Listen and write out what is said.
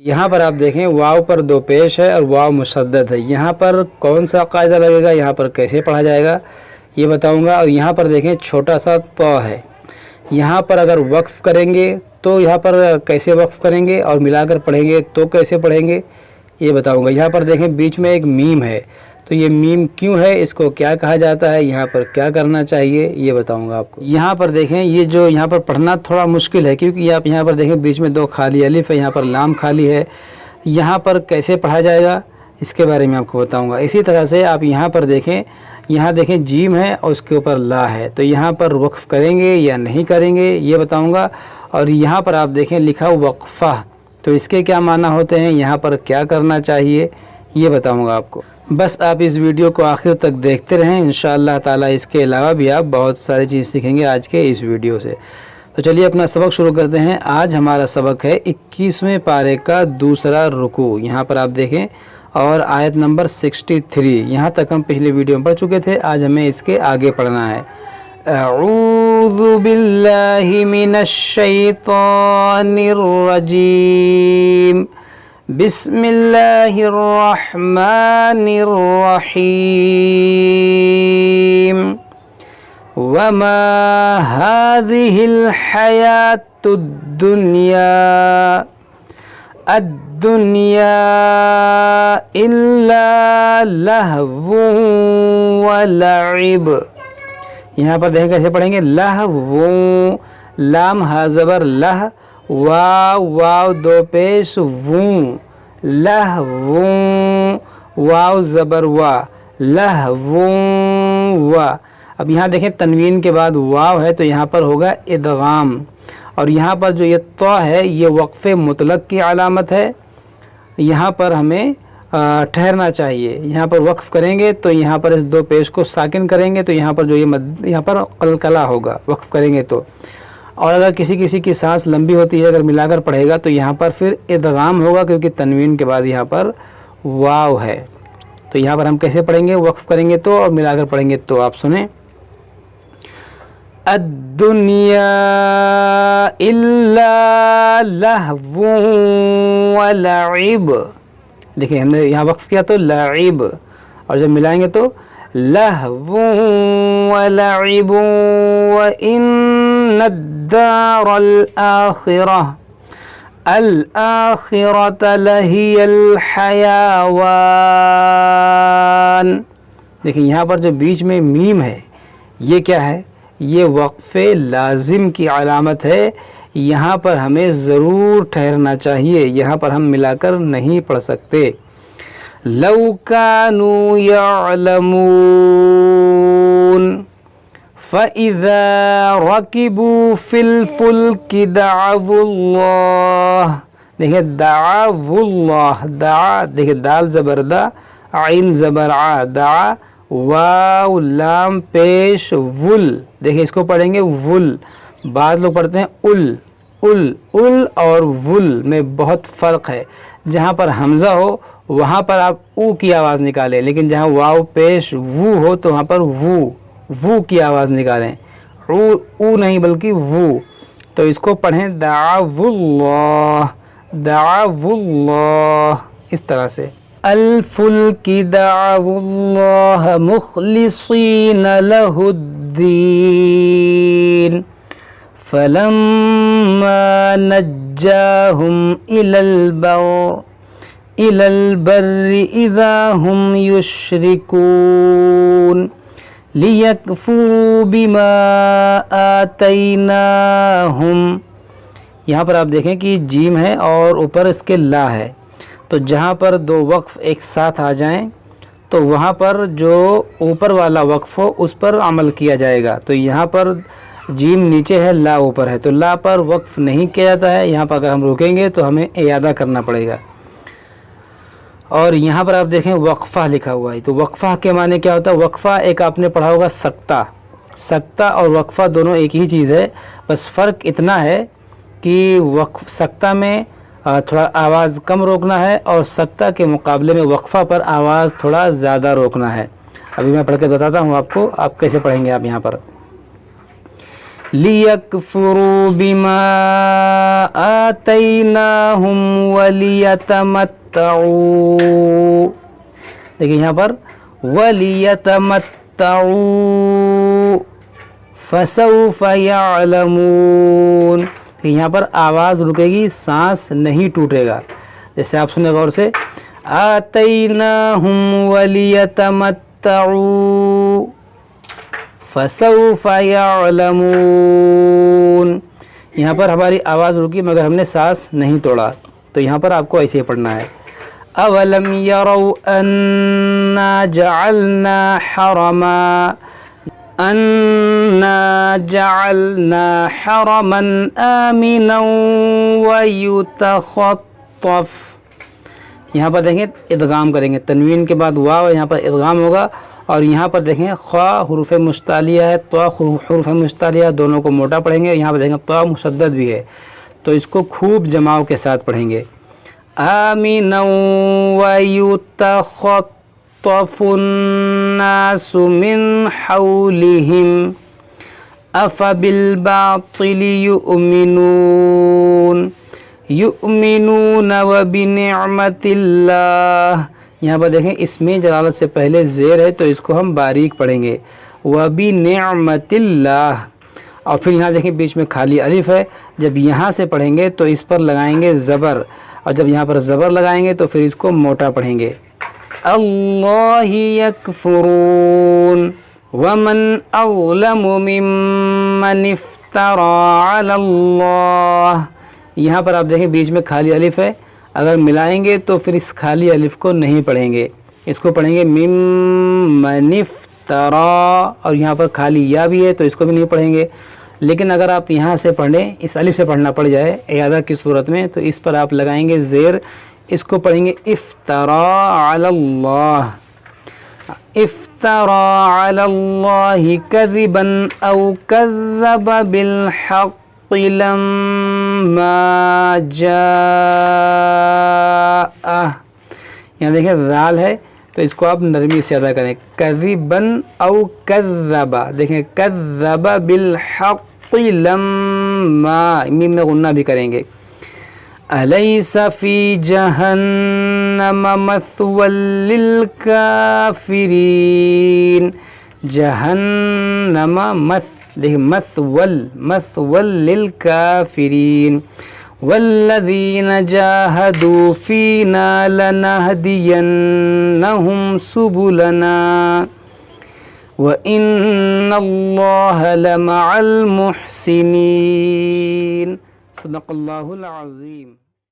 यहाँ पर आप देखें वाव पर दो पेश है और वाव मुशद्दद है। यहाँ पर कौन सा कायदा लगेगा, यहाँ पर कैसे पढ़ा जाएगा ये बताऊंगा। और यहाँ पर देखें छोटा सा तो है, यहाँ पर अगर वक्फ़ करेंगे तो यहाँ पर कैसे वक्फ़ करेंगे और मिलाकर पढ़ेंगे तो कैसे पढ़ेंगे ये बताऊंगा। यहाँ पर देखें बीच में एक मीम है, तो ये मीम क्यों है, इसको क्या कहा जाता है, यहाँ पर क्या करना चाहिए ये बताऊंगा आपको। यहाँ पर देखें ये जो यहाँ पर पढ़ना थोड़ा मुश्किल है, क्योंकि आप यहाँ पर देखें बीच में दो खाली अलिफ है, यहाँ पर लाम खाली है। यहाँ पर कैसे पढ़ा जाएगा इसके बारे में आपको बताऊंगा। इसी तरह से आप यहाँ पर देखें, यहाँ देखें जीम है और उसके ऊपर ला है, तो यहाँ पर वक्फ़ करेंगे या नहीं करेंगे ये बताऊँगा। और यहाँ पर आप देखें लिखा वक्फ़ा, तो इसके क्या माना होते हैं, यहाँ पर क्या करना चाहिए ये बताऊँगा आपको। बस आप इस वीडियो को आखिर तक देखते रहें, इंशाअल्लाह ताला इसके अलावा भी आप बहुत सारी चीज़ सीखेंगे आज के इस वीडियो से। तो चलिए अपना सबक शुरू करते हैं। आज हमारा सबक है 21वें पारे का दूसरा रुकू। यहाँ पर आप देखें और आयत नंबर 63, यहाँ तक हम पिछले वीडियो में पढ़ चुके थे, आज हमें इसके आगे पढ़ना है। अऊज़ु बिल्लाहि मिनश शैतानिर रजीम, बिस्मिल्लाहिर रहमानिर रहीम, वमा हाज़िहिल हयातुद दुनिया अद्दुनिया इल्ला लहवुन व लइब। यहाँ पर देखें कैसे पढ़ेंगे, लहवुन, लाम हा ज़बर लह, वाव वाव दो पेश वूं, लहवुन, वाव ज़बर वा, लहवुन वा। अब यहाँ देखें तनवीन के बाद वाव है तो यहाँ पर होगा इदगाम, और यहाँ पर जो ये तो है ये वक्फ़े मुतलक की अलामत है। यहाँ पर हमें ठहरना चाहिए, यहाँ पर वक्फ़ करेंगे तो यहाँ पर इस दो पेश को साकिन करेंगे तो यहाँ पर जो ये यहाँ पर कलकला होगा वक्फ़ करेंगे तो। और अगर किसी किसी की सांस लंबी होती है, अगर मिलाकर पढ़ेगा तो यहाँ पर फिर इदगाम होगा, क्योंकि तनवीन के बाद यहाँ पर वाव है। तो यहाँ पर हम कैसे पढ़ेंगे, वक्फ़ करेंगे तो और मिलाकर पढ़ेंगे तो। आप सुने, अद्दुनिया इल्ला लहवुन व लइब। देखिए हमने यहाँ वक्फ़ किया तो लइब, और जब मिलाएंगे तो लहवुन व लइब व इन्नद्दारल आखिरह अल आखिरत लहियल हयावान। देखिए यहाँ पर जो बीच में मीम है ये क्या है, ये वक्फ़े लाजिम की अलामत है। यहाँ पर हमें ज़रूर ठहरना चाहिए, यहाँ पर हम मिलाकर नहीं पढ़ सकते। लौ कानू यअलमून फ़इज़ा रकिबू फ़िल फ़ुल्कि दअवुल्लाह। देखिए दअवुल्लाह, दा देखिए दाल ज़बर दा, आइन ज़बर आ, दा वाव लाम पेश वुल। देखिए इसको पढ़ेंगे वुल, बाद लोग पढ़ते हैं उल। उल उल और वुल में बहुत फ़र्क है। जहाँ पर हमज़ा हो वहाँ पर आप ऊ की आवाज़ निकालें, लेकिन जहाँ वाव पेश वू हो तो वहाँ पर वू की आवाज़ निकालें, ऊ नहीं बल्कि वू। तो इसको पढ़ें दअवुल्लाह, दअवुल्लाह, इस तरह से। अल-फुल्कि दअवुल्लाह मुख़लिसीन लहुद्दीन फलम्मा नज्जाहुम इलल बर्रि इज़ा हुम युश्रिकून लियकफ़ुरू बिमा आतैनाहुम। यहाँ पर आप देखें कि जीम है और ऊपर इसके ला है, तो जहाँ पर दो वक्फ़ एक साथ आ जाएं तो वहाँ पर जो ऊपर वाला वक्फ़ हो उस पर अमल किया जाएगा। तो यहाँ पर जीम नीचे है, ला ऊपर है, तो ला पर वक्फ़ नहीं किया जाता है। यहाँ पर अगर हम रुकेंगे तो हमें इयादा करना पड़ेगा। और यहाँ पर आप देखें वक्फ़ा लिखा हुआ है, तो वक्फ़ा के माने क्या होता है, वक्फ़ा एक आपने पढ़ा होगा सक्ता, सक्ता और वक्फ़ा दोनों एक ही चीज़ है, बस फ़र्क इतना है कि सक्ता में थोड़ा आवाज़ कम रोकना है और सक्ता के मुकाबले में वक्फ़ा पर आवाज़ थोड़ा ज़्यादा रोकना है। अभी मैं पढ़ के बताता हूँ आपको, आप कैसे पढ़ेंगे। आप यहाँ पर لِيَكْفُرُوا بِمَا آتَيْنَاهُمْ وَلِيَتَمَتَّعُوا. دیکھیں یہاں پر وَلِيَتَمَتَّعُوا فَسَوْفَ يَعْلَمُونَ. یہاں پر آواز رکے گی، سانس نہیں ٹوٹے گا. جیسے آپ سنیں غور سے، آتَيْنَاهُمْ وَلِيَتَمَتَّعُوا فَسَوْفَ يَعْلَمُونَ. یہاں پر ہماری آواز رکی مگر ہم نے سانس نہیں توڑا، تو یہاں پر آپ کو ایسے ہی پڑھنا ہے. اَوَلَمْ يَرَوْا أَنَّا جَعَلْنَا حَرَمًا آمِنًا وَيُتَخَطَّفُ. یہاں پر دیکھیں ادغام کریں گے، تنوین کے بعد واو یہاں پر ادغام ہوگا، اور یہاں پر دیکھیں خا حروف مستعلیہ ہے، طا حروف مستعلیہ، دونوں کو موٹا پڑھیں گے. یہاں پر دیکھیں طا مشدد بھی ہے، تو اس کو خوب جماؤ کے ساتھ پڑھیں گے. آمِنًا وَيُتَخَطَّفُ النَّاسُ مِنْ حَوْلِهِمْ أَفَبِالْبَاطِلِ يُؤْمِنُونَ وَبِنِعْمَةِ اللَّهِ. یہاں پر دیکھیں اس میں جلالت سے پہلے زیر ہے، تو اس کو ہم باریک پڑھیں گے، وَبِنِعْمَةِ اللَّهِ. اور پھر یہاں دیکھیں بیچ میں خالی الف ہے، جب یہاں سے پڑھیں گے تو اس پر لگائیں گے زبر، اور جب یہاں پر زبر لگائیں گے تو پھر اس کو موٹا پڑھیں گے. اللَّهِ يَكْفُرُونَ وَمَنْ أَظْلَمُ مِمَّنِ افْتَرَى عَلَى اللَّهِ. یہاں پر آپ دیکھیں بیچ میں خالی الف ہے، اگر ملائیں گے تو پھر اس خالی الف کو نہیں پڑھیں گے، اس کو پڑھیں گے ممن افترا، اور یہاں پر خالی یا بھی ہے تو اس کو بھی نہیں پڑھیں گے. لیکن اگر آپ یہاں سے پڑھیں، اس الف سے پڑھنا پڑ جائے اعادہ کی صورت میں، تو اس پر آپ لگائیں گے زیر، اس کو پڑھیں گے افترا علی اللہ. افترا علی اللہ کذبا او کذب بالحق لما جاءہ. یہاں دیکھیں ذال ہے تو اس کو آپ نرمی سے ادا کریں، کذبا او کذب. دیکھیں کذب بالحق لما، میم میں غنہ بھی کریں گے. الیس فی جہنم مثوی للکافرین. جہنم دیکھیں مثوی للکافرین. والذین جاہدوا فینا لنہدینہم سبلنا وَإِنَّ اللَّهَ لَمَعَ الْمُحْسِنِينَ. صدق اللہ العظیم.